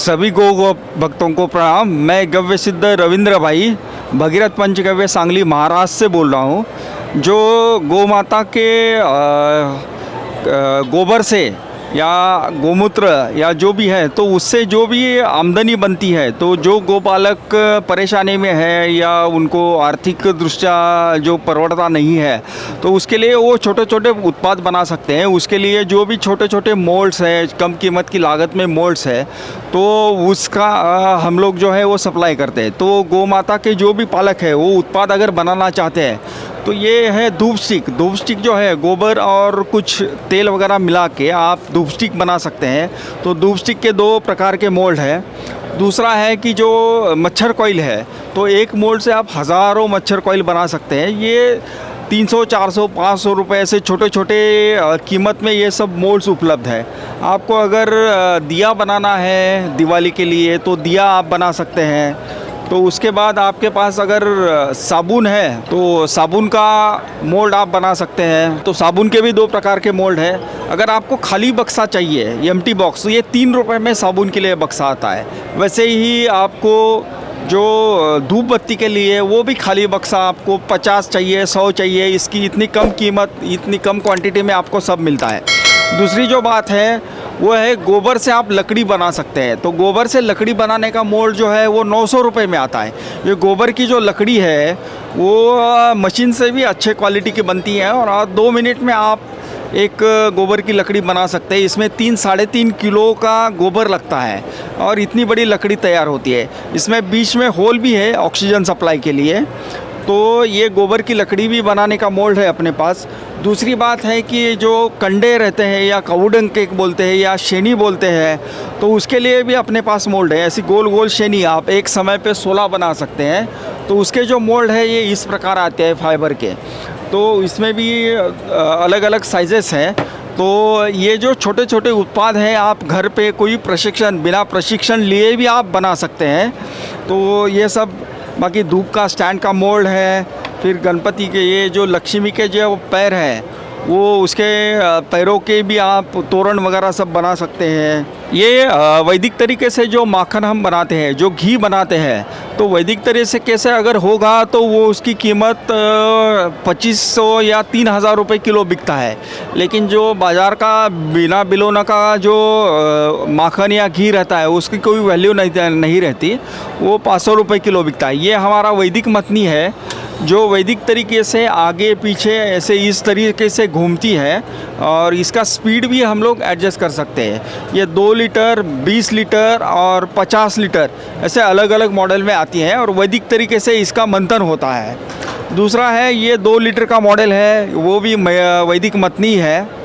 सभी गो भक्तों को प्रणाम। मैं गव्य सिद्ध रविंद्र भाई भगीरथ पंचगव्य सांगली महाराष्ट्र से बोल रहा हूँ। जो गौ माता के गोबर से या गोमूत्र या जो भी है तो उससे जो भी आमदनी बनती है, तो जो गोपालक परेशानी में है या उनको आर्थिक दृष्टया जो परवड़ता नहीं है, तो उसके लिए वो छोटे छोटे उत्पाद बना सकते हैं। उसके लिए जो भी छोटे छोटे मोल्ड्स हैं, कम कीमत की लागत में मोल्ड्स है, तो उसका हम लोग जो है वो सप्लाई करते हैं। तो गौ माता के जो भी पालक है वो उत्पाद अगर बनाना चाहते हैं तो ये है धूप स्टिक जो है गोबर और कुछ तेल वगैरह मिला के आप धूप स्टिक बना सकते हैं। तो धूप स्टिक के 2 प्रकार के मोल्ड है। दूसरा है कि जो मच्छर कॉइल है, तो एक मोल्ड से आप हज़ारों मच्छर कॉइल बना सकते हैं। ये 300, 400, 500 रुपये से छोटे छोटे कीमत में ये सब मोल्ड्स उपलब्ध है। आपको अगर दिया बनाना है दिवाली के लिए तो दिया आप बना सकते हैं। तो उसके बाद आपके पास अगर साबुन है तो साबुन का मोल्ड आप बना सकते हैं। तो साबुन के भी 2 प्रकार के मोल्ड है। अगर आपको खाली बक्सा चाहिए, एम्प्टी बॉक्स, तो ये 3 रुपये में साबुन के लिए बक्सा आता है। वैसे ही आपको जो धूप बत्ती के लिए वो भी खाली बक्सा आपको 50 चाहिए, 100 चाहिए, इसकी इतनी कम कीमत, इतनी कम क्वांटिटी में आपको सब मिलता है। दूसरी जो बात है वो है गोबर से आप लकड़ी बना सकते हैं। तो गोबर से लकड़ी बनाने का मोल्ड जो है वो 900 रुपये में आता है। ये गोबर की जो लकड़ी है वो मशीन से भी अच्छे क्वालिटी की बनती है और 2 मिनट में आप एक गोबर की लकड़ी बना सकते हैं। इसमें 3-3.5 किलो का गोबर लगता है और इतनी बड़ी लकड़ी तैयार होती है। इसमें बीच में होल भी है ऑक्सीजन सप्लाई के लिए। तो ये गोबर की लकड़ी भी बनाने का मोल्ड है अपने पास। दूसरी बात है कि जो कंडे रहते हैं या काउडंग केक बोलते हैं या शेनी बोलते हैं, तो उसके लिए भी अपने पास मोल्ड है। ऐसी गोल गोल शेनी आप एक समय पे 16 बना सकते हैं। तो उसके जो मोल्ड है ये इस प्रकार आते हैं फाइबर के। तो इसमें भी अलग अलग साइजेस हैं। तो ये जो छोटे छोटे उत्पाद हैं आप घर पे कोई बिना प्रशिक्षण लिए भी आप बना सकते हैं। तो ये सब, बाकी धूप का स्टैंड का मोल्ड है। फिर गणपति के ये जो लक्ष्मी के जो पैर हैं वो उसके पैरों के भी आप तोरण वगैरह सब बना सकते हैं। ये वैदिक तरीके से जो माखन हम बनाते हैं, जो घी बनाते हैं, तो वैदिक तरीके से कैसे अगर होगा तो वो उसकी कीमत 2500 या 3000 रुपये किलो बिकता है। लेकिन जो बाज़ार का बिना बिलोना का जो माखन या घी रहता है उसकी कोई वैल्यू नहीं रहती, वो 500 रुपये किलो बिकता है। ये हमारा वैदिक मतनी है जो वैदिक तरीके से आगे पीछे ऐसे इस तरीके से घूमती है और इसका स्पीड भी हम लोग एडजस्ट कर सकते हैं। ये 2 लीटर, 20 लीटर और 50 लीटर ऐसे अलग अलग मॉडल में आती हैं और वैदिक तरीके से इसका मंथन होता है। दूसरा है ये 2 लीटर का मॉडल है, वो भी वैदिक मतनी है।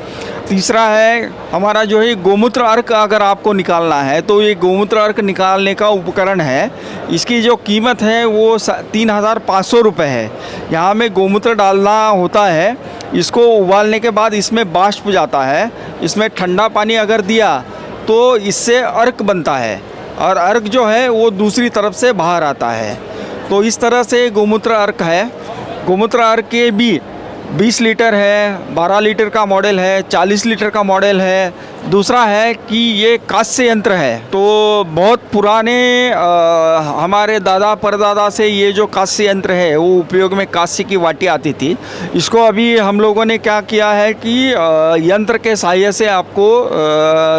तीसरा है हमारा जो है गोमूत्र अर्क अगर आपको निकालना है तो ये गोमूत्र अर्क निकालने का उपकरण है। इसकी जो कीमत है वो 3500 रुपये है। यहाँ में गोमूत्र डालना होता है, इसको उबालने के बाद इसमें बाष्प जाता है। इसमें ठंडा पानी अगर दिया तो इससे अर्क बनता है और अर्क जो है वो दूसरी तरफ से बाहर आता है। तो इस तरह से गोमूत्र अर्क है। गोमूत्र अर्क के भी 20 लीटर है, 12 लीटर का मॉडल है, 40 लीटर का मॉडल है। दूसरा है कि ये कांस्य यंत्र है। तो बहुत पुराने हमारे दादा परदादा से ये जो कांस्य यंत्र है वो उपयोग में कांस्य की वाटी आती थी। इसको अभी हम लोगों ने क्या किया है कि यंत्र के सहायता से आपको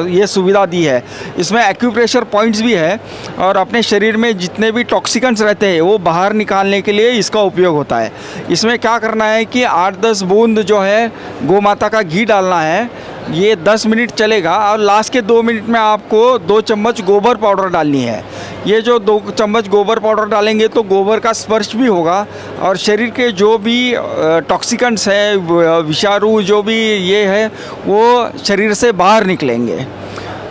ये सुविधा दी है। इसमें एक्यूप्रेशर पॉइंट्स भी है और अपने शरीर में जितने भी टॉक्सिकेंट्स रहते हैं वो बाहर निकालने के लिए इसका उपयोग होता है। इसमें क्या करना है कि 8-10 बूंद जो है गौ माता का घी डालना है। ये 10 मिनट चलेगा और लास्ट के 2 मिनट में आपको 2 चम्मच गोबर पाउडर डालनी है। ये जो 2 चम्मच गोबर पाउडर डालेंगे तो गोबर का स्पर्श भी होगा और शरीर के जो भी टॉक्सिकेंट्स है, विषाणु जो भी ये है, वो शरीर से बाहर निकलेंगे।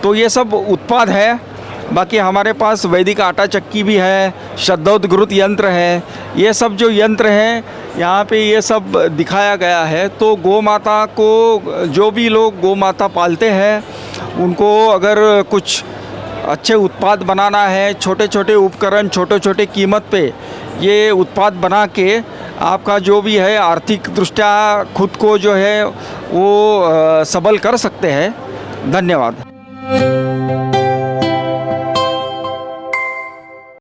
तो ये सब उत्पाद है। बाकी हमारे पास वैदिक आटा चक्की भी है, शब्दोद्गृत यंत्र है। ये सब जो यंत्र हैं यहाँ पे ये सब दिखाया गया है। तो गौ माता को जो भी लोग गौ माता पालते हैं उनको अगर कुछ अच्छे उत्पाद बनाना है, छोटे छोटे उपकरण छोटे छोटे कीमत पे ये उत्पाद बना के आपका जो भी है आर्थिक दृष्टया खुद को जो है वो सबल कर सकते हैं। धन्यवाद।